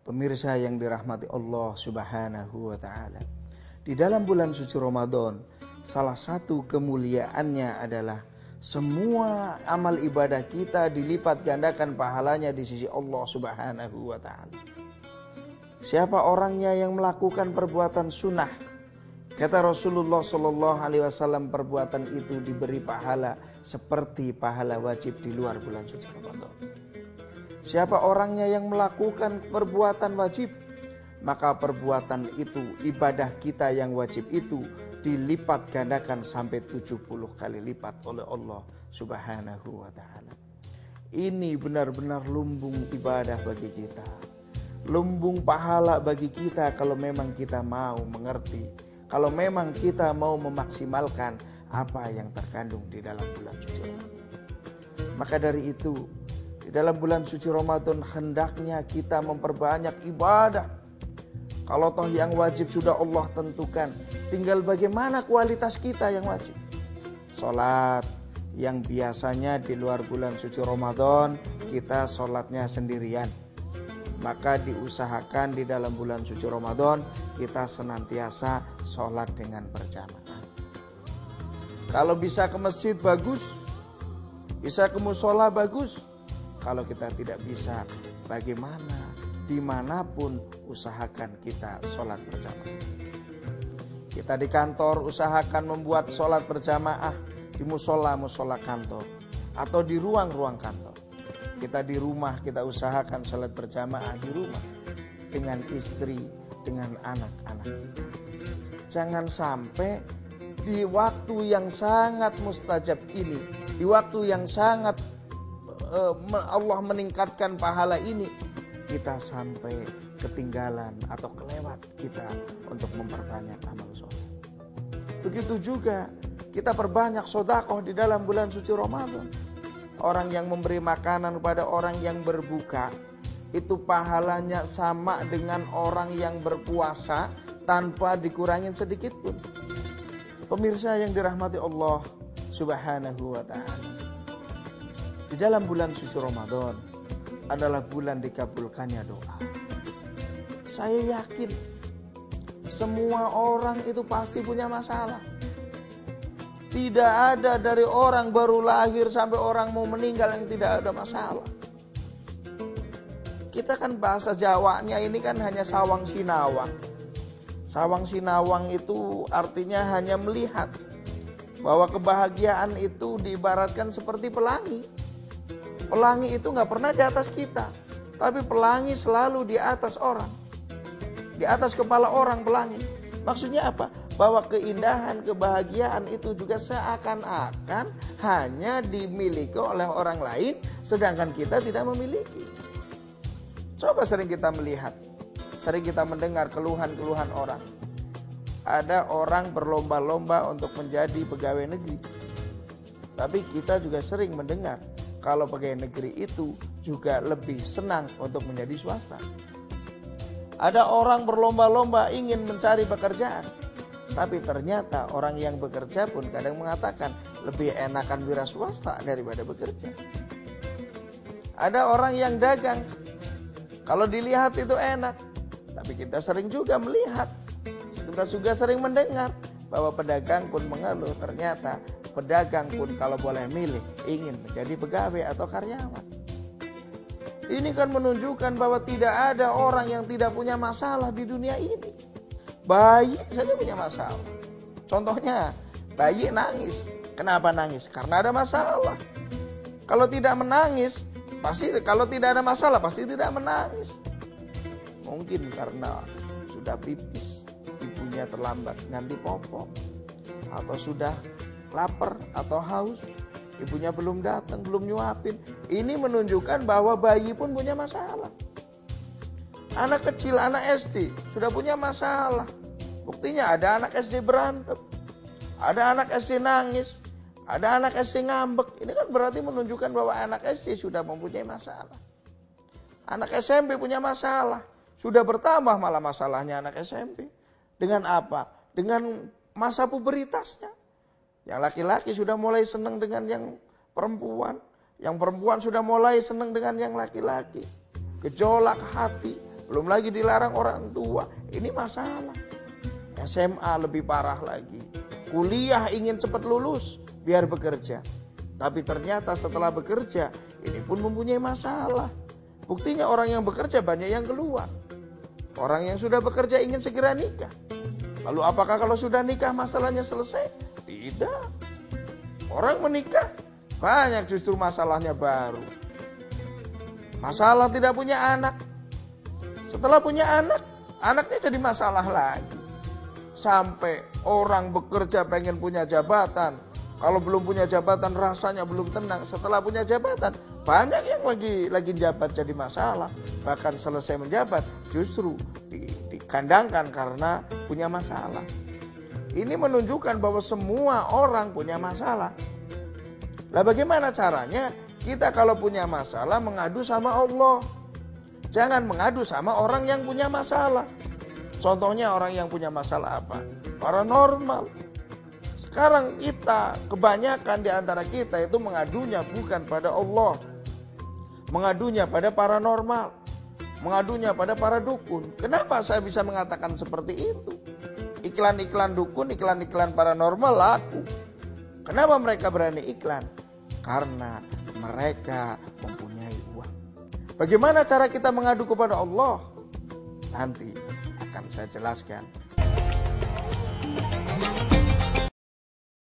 Pemirsa yang dirahmati Allah Subhanahu wa ta'ala, di dalam bulan suci Ramadan, salah satu kemuliaannya adalah semua amal ibadah kita dilipat gandakan pahalanya di sisi Allah Subhanahu wa ta'ala. Siapa orangnya yang melakukan perbuatan sunnah, kata Rasulullah SAW, perbuatan itu diberi pahala seperti pahala wajib di luar bulan suci Ramadan. Siapa orangnya yang melakukan perbuatan wajib, maka perbuatan itu, ibadah kita yang wajib itu dilipat gandakan sampai 70 kali lipat oleh Allah Subhanahu wa ta'ala. Ini benar-benar lumbung ibadah bagi kita, lumbung pahala bagi kita kalau memang kita mau mengerti, kalau memang kita mau memaksimalkan apa yang terkandung di dalam bulan suci Ramadan. Maka dari itu, di dalam bulan suci Ramadan hendaknya kita memperbanyak ibadah. Kalau toh yang wajib sudah Allah tentukan, tinggal bagaimana kualitas kita yang wajib. Sholat yang biasanya di luar bulan suci Ramadan kita sholatnya sendirian, maka diusahakan di dalam bulan suci Ramadan kita senantiasa sholat dengan berjamaah. Kalau bisa ke masjid bagus, bisa ke musola bagus. Kalau kita tidak bisa, bagaimana? Dimanapun usahakan kita sholat berjamaah. Kita di kantor usahakan membuat sholat berjamaah di musola kantor atau di ruang-ruang kantor. Kita di rumah kita usahakan sholat berjamaah di rumah dengan istri, dengan anak-anak. Jangan sampai di waktu yang sangat mustajab ini, di waktu yang sangat Allah meningkatkan pahala ini, kita sampai ketinggalan atau kelewat kita untuk memperbanyak amal soleh. Begitu juga kita perbanyak sedekah di dalam bulan suci Ramadan. Orang yang memberi makanan kepada orang yang berbuka, itu pahalanya sama dengan orang yang berpuasa tanpa dikurangin sedikit pun. Pemirsa yang dirahmati Allah Subhanahu wa ta'ala, di dalam bulan suci Ramadan adalah bulan dikabulkannya doa. Saya yakin semua orang itu pasti punya masalah. Tidak ada dari orang baru lahir sampai orang mau meninggal yang tidak ada masalah. Kita kan bahasa Jawanya ini kan hanya sawang sinawang. Sawang sinawang itu artinya hanya melihat bahwa kebahagiaan itu diibaratkan seperti pelangi. Pelangi itu gak pernah di atas kita, tapi pelangi selalu di atas orang. Di atas kepala orang pelangi. Maksudnya apa? Bahwa keindahan, kebahagiaan itu juga seakan-akan hanya dimiliki oleh orang lain, sedangkan kita tidak memiliki. Coba sering kita melihat, sering kita mendengar keluhan-keluhan orang. Ada orang berlomba-lomba untuk menjadi pegawai negeri. Tapi kita juga sering mendengar kalau pegawai negeri itu juga lebih senang untuk menjadi swasta. Ada orang berlomba-lomba ingin mencari pekerjaan, tapi ternyata orang yang bekerja pun kadang mengatakan lebih enakan wira swasta daripada bekerja. Ada orang yang dagang, kalau dilihat itu enak, tapi kita sering juga melihat, kita juga sering mendengar bahwa pedagang pun mengeluh, ternyata pedagang pun kalau boleh milih ingin menjadi pegawai atau karyawan. Ini kan menunjukkan bahwa tidak ada orang yang tidak punya masalah di dunia ini. Bayi saja punya masalah. Contohnya bayi nangis. Kenapa nangis? Karena ada masalah. Kalau tidak menangis, kalau tidak ada masalah pasti tidak menangis. Mungkin karena sudah pipis, ibunya terlambat ganti popok, atau sudah lapar atau haus, ibunya belum datang, belum nyuapin. Ini menunjukkan bahwa bayi pun punya masalah. Anak kecil, anak SD sudah punya masalah. Buktinya ada anak SD berantem, ada anak SD nangis, ada anak SD ngambek. Ini kan berarti menunjukkan bahwa anak SD sudah mempunyai masalah. Anak SMP punya masalah, sudah bertambah malah masalahnya anak SMP. Dengan apa? Dengan masa puberitasnya. Yang laki-laki sudah mulai senang dengan yang perempuan. Yang perempuan sudah mulai senang dengan yang laki-laki. Gejolak hati, belum lagi dilarang orang tua. Ini masalah. SMA lebih parah lagi. Kuliah ingin cepat lulus biar bekerja. Tapi ternyata setelah bekerja ini pun mempunyai masalah. Buktinya orang yang bekerja banyak yang keluar. Orang yang sudah bekerja ingin segera nikah. Lalu apakah kalau sudah nikah masalahnya selesai? Tidak. Orang menikah banyak justru masalahnya baru. Masalah tidak punya anak. Setelah punya anak, anaknya jadi masalah lagi. Sampai orang bekerja pengen punya jabatan. Kalau belum punya jabatan rasanya belum tenang. Setelah punya jabatan, banyak yang lagi jabat jadi masalah. Bahkan selesai menjabat justru dikandangkan karena punya masalah. Ini menunjukkan bahwa semua orang punya masalah. Lah bagaimana caranya? Kita kalau punya masalah mengadu sama Allah. Jangan mengadu sama orang yang punya masalah. Contohnya orang yang punya masalah apa? Paranormal. Sekarang kita, kebanyakan di antara kita itu mengadunya bukan pada Allah. Mengadunya pada paranormal. Mengadunya pada para dukun. Kenapa saya bisa mengatakan seperti itu? Iklan-iklan dukun, iklan-iklan paranormal laku. Kenapa mereka berani iklan? Karena mereka mempunyai uang. Bagaimana cara kita mengadu kepada Allah? Nanti akan saya jelaskan.